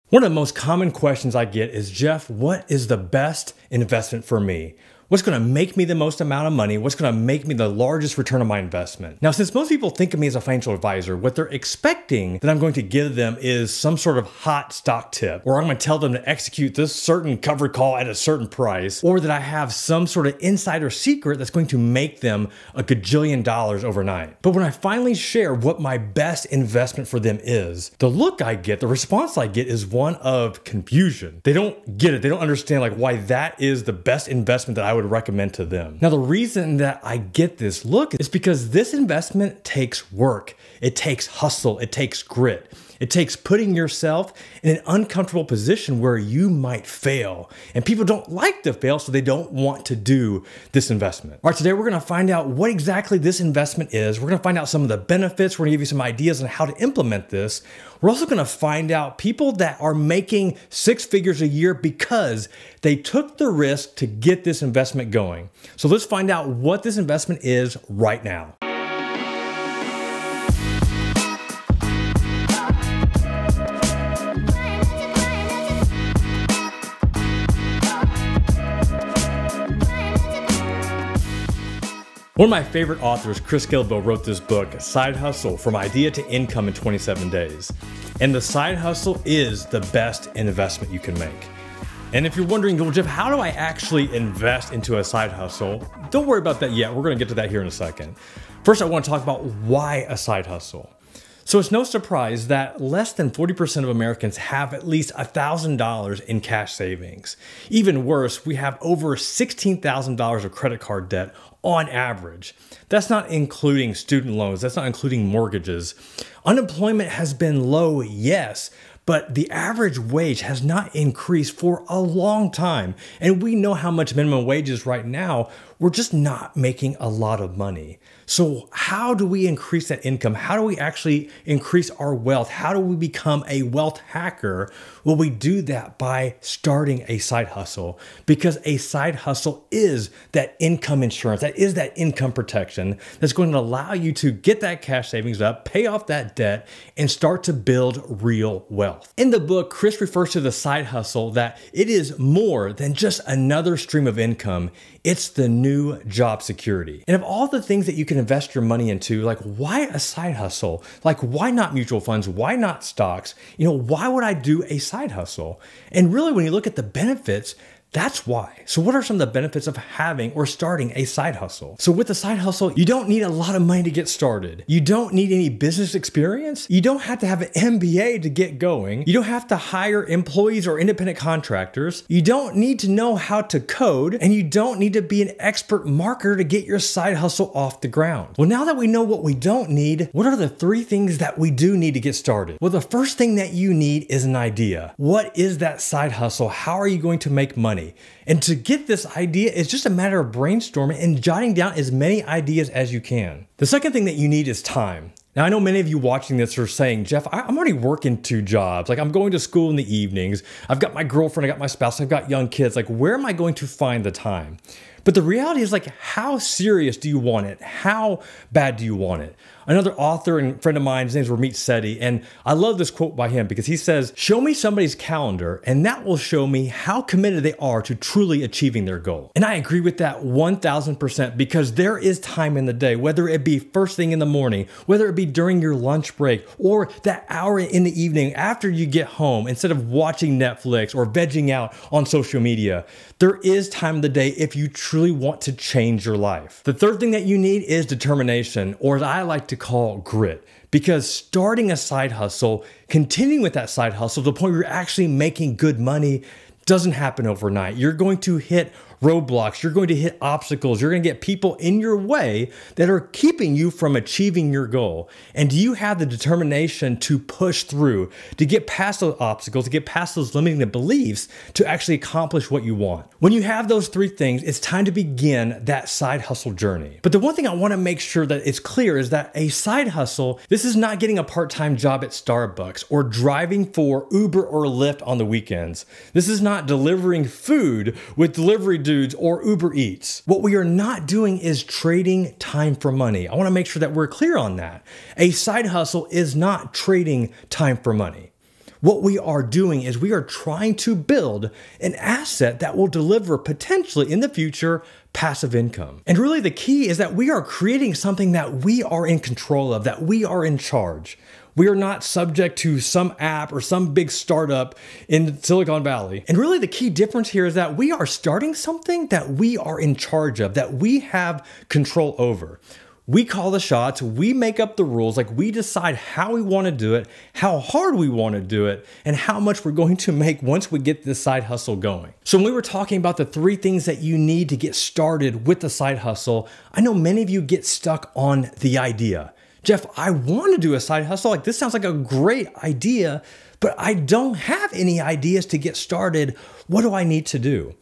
One of the most common questions I get is, Jeff, what is the best investment for me? What's going to make me the most amount of money? What's going to make me the largest return on my investment? Now, since most people think of me as a financial advisor, what they're expecting that I'm going to give them is some sort of hot stock tip, or I'm going to tell them to execute this certain covered call at a certain price, or that I have some sort of insider secret that's going to make them a gajillion dollars overnight. But when I finally share what my best investment for them is, the look I get, the response I get is one of confusion. They don't get it. They don't understand why that is the best investment that I would recommend to them. Now, the reason that I get this look is because this investment takes work. It takes hustle. It takes grit. It takes putting yourself in an uncomfortable position where you might fail. And people don't like to fail, so they don't want to do this investment. All right, today we're going to find out what exactly this investment is. We're going to find out some of the benefits. We're going to give you some ideas on how to implement this. We're also going to find out people that are making six figures a year because they took the risk to get this investment going. So let's find out what this investment is right now. One of my favorite authors, Guillebeau, wrote this book, Side Hustle, From Idea to Income in 27 Days. And the side hustle is the best investment you can make. And if you're wondering, well, Jeff, how do I actually invest into a side hustle? Don't worry about that yet. We're going to get to that here in a second. First, I want to talk about why a side hustle. So it's no surprise that less than 40% of Americans have at least $1,000 in cash savings. Even worse, we have over $16,000 of credit card debt on average. That's not including student loans. That's not including mortgages. Unemployment has been low, yes, but the average wage has not increased for a long time. And we know how much minimum wage is right now. We're just not making a lot of money. So how do we increase that income? How do we actually increase our wealth? How do we become a wealth hacker? Well, we do that by starting a side hustle, because a side hustle is that income insurance. That is that income protection that's going to allow you to get that cash savings up, pay off that debt, and start to build real wealth. In the book, Chris refers to the side hustle that it is more than just another stream of income. It's the new job security. And of all the things that you can invest your money into, why a side hustle? Why not mutual funds? Why not stocks? Why would I do a side hustle? And really, when you look at the benefits, that's why. So what are some of the benefits of having or starting a side hustle? So with a side hustle, you don't need a lot of money to get started. You don't need any business experience. You don't have to have an MBA to get going. You don't have to hire employees or independent contractors. You don't need to know how to code, and you don't need to be an expert marketer to get your side hustle off the ground. Well, now that we know what we don't need, what are the three things that we do need to get started? Well, the first thing that you need is an idea. What is that side hustle? How are you going to make money? And to get this idea, it's just a matter of brainstorming and jotting down as many ideas as you can. The second thing that you need is time. Now, I know many of you watching this are saying, Jeff, I'm already working two jobs. I'm going to school in the evenings. I've got my girlfriend, I got my spouse, I've got young kids. Where am I going to find the time? But the reality is, how serious do you want it? How bad do you want it? Another author and friend of mine, his name is Ramit Sethi, and I love this quote by him because he says, show me somebody's calendar and that will show me how committed they are to truly achieving their goal. And I agree with that 1000%, because there is time in the day, whether it be first thing in the morning, whether it be during your lunch break, or that hour in the evening after you get home, instead of watching Netflix or vegging out on social media. There is time in the day if you truly want to change your life. The third thing that you need is determination, or as I like to call grit. Because starting a side hustle, continuing with that side hustle to the point where you're actually making good money, doesn't happen overnight. You're going to hit roadblocks. You're going to hit obstacles. You're going to get people in your way that are keeping you from achieving your goal. And do you have the determination to push through, to get past those obstacles, to get past those limiting beliefs, to actually accomplish what you want? When you have those three things, it's time to begin that side hustle journey. But the one thing I want to make sure that it's clear is that a side hustle, this is not getting a part-time job at Starbucks or driving for Uber or Lyft on the weekends. This is not delivering food with delivery dudes or Uber Eats. What we are not doing is trading time for money. I want to make sure that we're clear on that. A side hustle is not trading time for money. What we are doing is we are trying to build an asset that will deliver potentially in the future passive income. And really the key is that we are creating something that we are in control of, that we are in charge. We are not subject to some app or some big startup in Silicon Valley. And really the key difference here is that we are starting something that we are in charge of, that we have control over. We call the shots, we make up the rules, like we decide how we want to do it, how hard we want to do it, and how much we're going to make once we get this side hustle going. So when we were talking about the 3 things that you need to get started with the side hustle, I know many of you get stuck on the idea. Jeff, I want to do a side hustle. Like, this sounds like a great idea, but I don't have any ideas to get started. What do I need to do?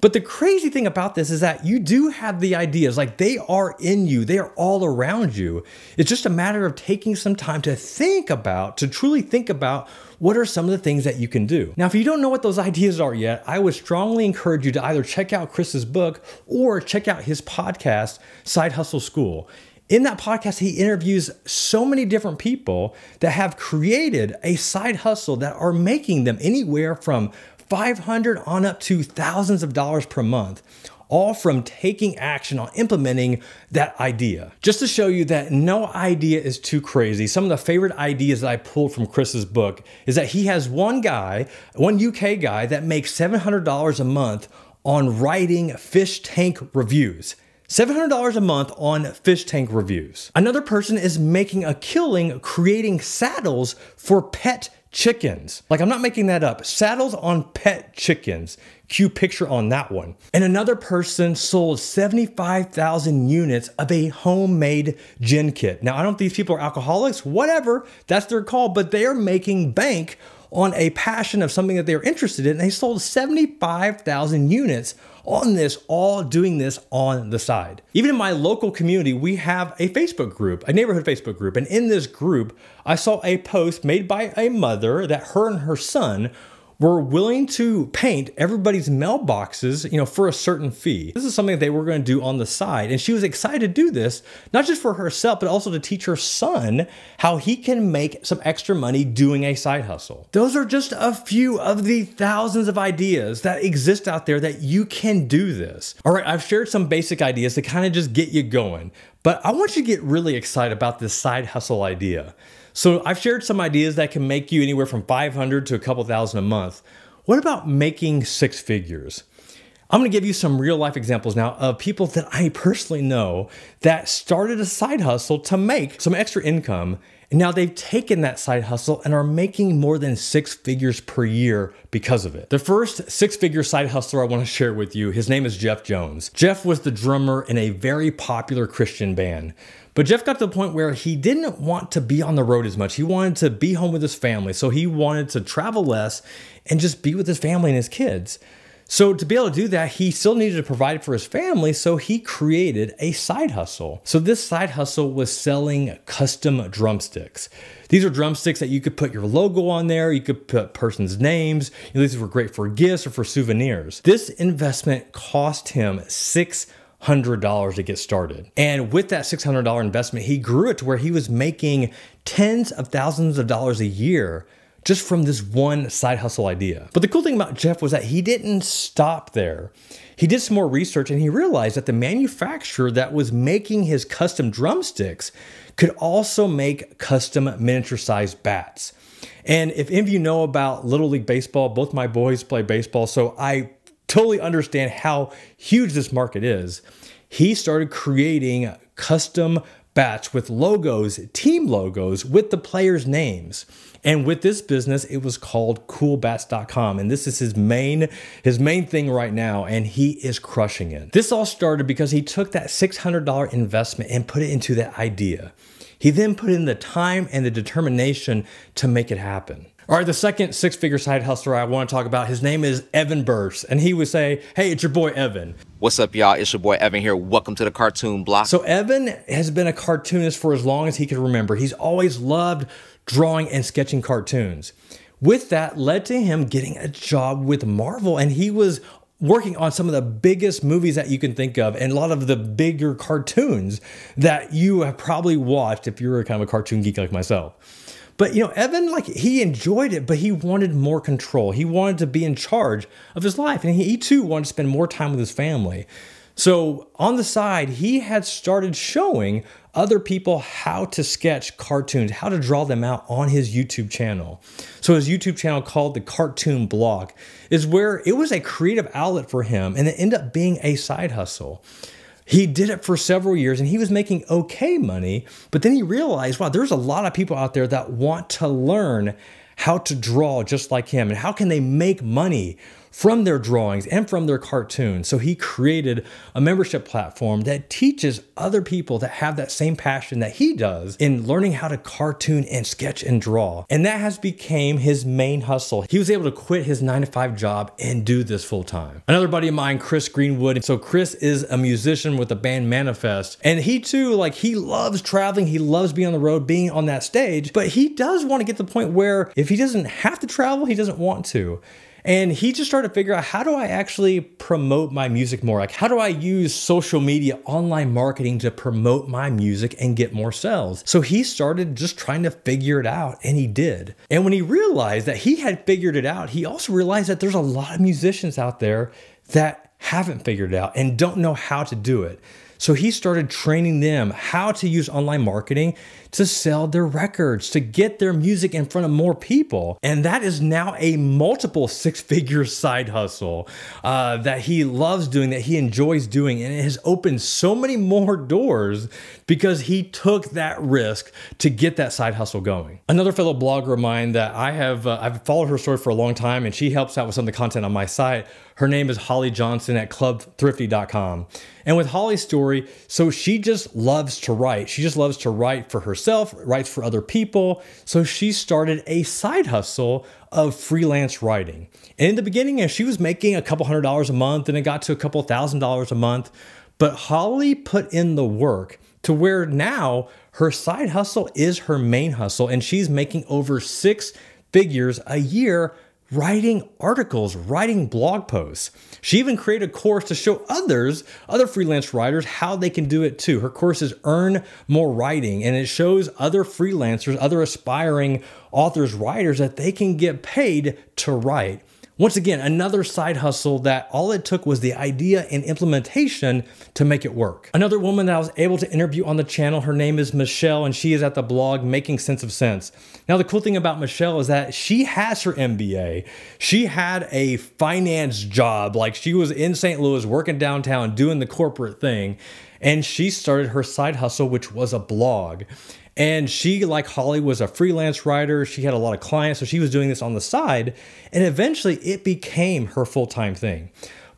But the crazy thing about this is that you do have the ideas, like they are in you, they are all around you. It's just a matter of taking some time to truly think about what are some of the things that you can do. Now, if you don't know what those ideas are yet, I would strongly encourage you to either check out Chris's book or check out his podcast, Side Hustle School. In that podcast, he interviews so many different people that have created a side hustle that are making them anywhere from $500 on up to thousands of dollars per month, all from taking action on implementing that idea. Just to show you that no idea is too crazy, some of the favorite ideas that I pulled from Chris's book is that he has one UK guy that makes $700 a month on writing fish tank reviews. $700 a month on fish tank reviews. Another person is making a killing creating saddles for pet chickens. Like, I'm not making that up. Saddles on pet chickens. Cue picture on that one. And another person sold 75,000 units of a homemade gin kit. Now, I don't know if these people are alcoholics, whatever, that's their call, but they are making bank on a passion of something that they're interested in. And they sold 75,000 units on this, all doing this on the side. Even in my local community, we have a Facebook group, a neighborhood Facebook group. And in this group, I saw a post made by a mother that her and her son were willing to paint everybody's mailboxes, for a certain fee. This is something that they were going to do on the side. And she was excited to do this, not just for herself, but also to teach her son how he can make some extra money doing a side hustle. Those are just a few of the thousands of ideas that exist out there that you can do this. All right, I've shared some basic ideas to kind of just get you going, but I want you to get really excited about this side hustle idea. So I've shared some ideas that can make you anywhere from $500 to a couple thousand a month. What about making 6 figures? I'm gonna give you some real life examples now of people that I personally know that started a side hustle to make some extra income. And now they've taken that side hustle and are making more than 6 figures per year because of it. The first 6-figure side hustler I want to share with you, his name is Jeff Jones. Jeff was the drummer in a very popular Christian band. But Jeff got to the point where he didn't want to be on the road as much. He wanted to be home with his family. So he wanted to travel less and just be with his family and his kids. So to be able to do that, he still needed to provide for his family, so he created a side hustle. So this side hustle was selling custom drumsticks. These are drumsticks that you could put your logo on there, you could put person's names. These were great for gifts or for souvenirs. This investment cost him $600 to get started. And with that $600 investment, he grew it to where he was making tens of thousands of dollars a year just from this one side hustle idea. But the cool thing about Jeff was that he didn't stop there. He did some more research and he realized that the manufacturer that was making his custom drumsticks could also make custom miniature sized bats. And if any of you know about Little League Baseball, both my boys play baseball, so I totally understand how huge this market is. He started creating custom bats with logos, team logos with the players' names. And with this business, it was called coolbats.com. And this is his main thing right now. And he is crushing it. This all started because he took that $600 investment and put it into that idea. He then put in the time and the determination to make it happen. All right, the second 6-figure side hustler I want to talk about, his name is Evan Burse. And he would say, hey, it's your boy, Evan. What's up, y'all? It's your boy, Evan here. Welcome to the Cartoon Block. So Evan has been a cartoonist for as long as he can remember. He's always loved drawing and sketching cartoons. With that led to him getting a job with Marvel, and he was working on some of the biggest movies that you can think of and a lot of the bigger cartoons that you have probably watched if you're a kind of a cartoon geek like myself. But Evan, like, he enjoyed it, but he wanted more control. He wanted to be in charge of his life, and he too wanted to spend more time with his family. So on the side, he had started showing other people how to sketch cartoons, how to draw them out on his YouTube channel. So his YouTube channel, called the Cartoon Block, is where it was a creative outlet for him, and it ended up being a side hustle. He did it for several years and he was making okay money, but then he realized, wow, there's a lot of people out there that want to learn how to draw just like him, and how can they make money from their drawings and from their cartoons. So he created a membership platform that teaches other people that have that same passion that he does in learning how to cartoon and sketch and draw. And that has become his main hustle. He was able to quit his 9-to-5 job and do this full time. Another buddy of mine, Chris Greenwood. So Chris is a musician with the band Manifest. And he too, like, he loves traveling. He loves being on the road, being on that stage, but he does want to get to the point where if he doesn't have to travel, he doesn't want to. And he just started to figure out, how do I actually promote my music more? Like, how do I use social media, online marketing to promote my music and get more sales? So he started just trying to figure it out, and he did. And when he realized that he had figured it out, he also realized that there's a lot of musicians out there that haven't figured it out and don't know how to do it. So he started training them how to use online marketing to sell their records, to get their music in front of more people. And that is now a multiple six-figure side hustle that he loves doing, that he enjoys doing. And it has opened so many more doors because he took that risk to get that side hustle going. Another fellow blogger of mine that I've followed her story for a long time, and she helps out with some of the content on my site. Her name is Holly Johnson at clubthrifty.com. And with Holly's story, so she just loves to write. She just loves to write for herself, writes for other people. So she started a side hustle of freelance writing. And in the beginning, she was making a couple $100s a month, and it got to a couple $1,000s a month. But Holly put in the work to where now her side hustle is her main hustle, and she's making over 6 figures a year writing articles, writing blog posts. She even created a course to show other freelance writers how they can do it too. Her course is Earn More Writing, and it shows other freelancers, other aspiring authors, writers, that they can get paid to write. Once again, another side hustle that all it took was the idea and implementation to make it work. Another woman that I was able to interview on the channel, her name is Michelle, and she is at the blog Making Sense of Sense. Now, the cool thing about Michelle is that she has her MBA. She had a finance job, like she was in St. Louis working downtown doing the corporate thing, and she started her side hustle, which was a blog. And she, like Holly, was a freelance writer. She had a lot of clients, so she was doing this on the side. And eventually it became her full-time thing.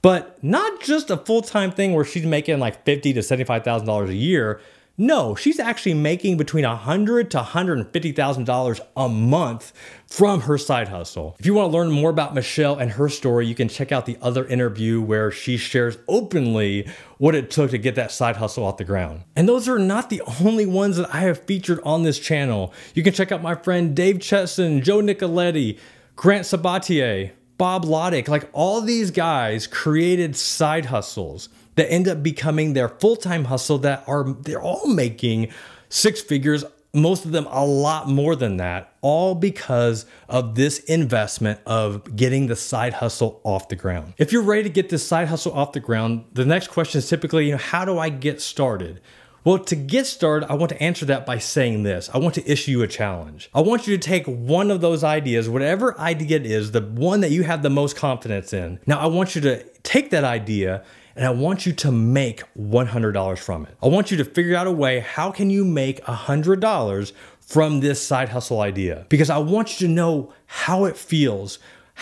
But not just a full-time thing where she's making like $50,000 to $75,000 a year. No, she's actually making between $100,000 to $150,000 a month from her side hustle. If you want to learn more about Michelle and her story, you can check out the other interview where she shares openly what it took to get that side hustle off the ground. And those are not the only ones that I have featured on this channel. You can check out my friend Dave Chetson, Joe Nicoletti, Grant Sabatier, Bob Loddick. Like, all these guys created side hustles that end up becoming their full-time hustle they're all making 6 figures, most of them a lot more than that, all because of this investment of getting the side hustle off the ground. If you're ready to get this side hustle off the ground, the next question is typically, how do I get started? Well, to get started, I want to answer that by saying this. I want to issue you a challenge. I want you to take one of those ideas, whatever idea it is, the one that you have the most confidence in. Now, I want you to take that idea and I want you to make $100 from it. I want you to figure out a way, how can you make $100 from this side hustle idea? Because I want you to know how it feels,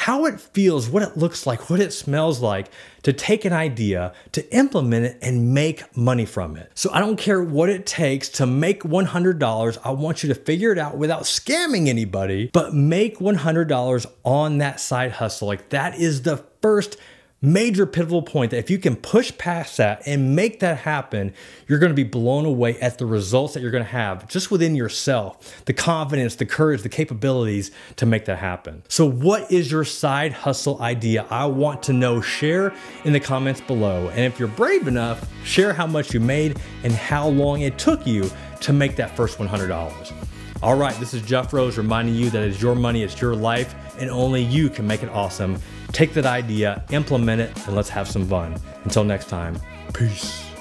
what it looks like, what it smells like to take an idea, to implement it and make money from it. So I don't care what it takes to make $100. I want you to figure it out without scamming anybody, but make $100 on that side hustle. Like, that is the first major pivotal point, that if you can push past that and make that happen, you're going to be blown away at the results that you're going to have just within yourself, the confidence, the courage, the capabilities to make that happen. So what is your side hustle idea? I want to know. Share in the comments below. And if you're brave enough, share how much you made and how long it took you to make that first $100. All right, this is Jeff Rose reminding you that it's your money, it's your life, and only you can make it awesome. Take that idea, implement it, and let's have some fun. Until next time, peace.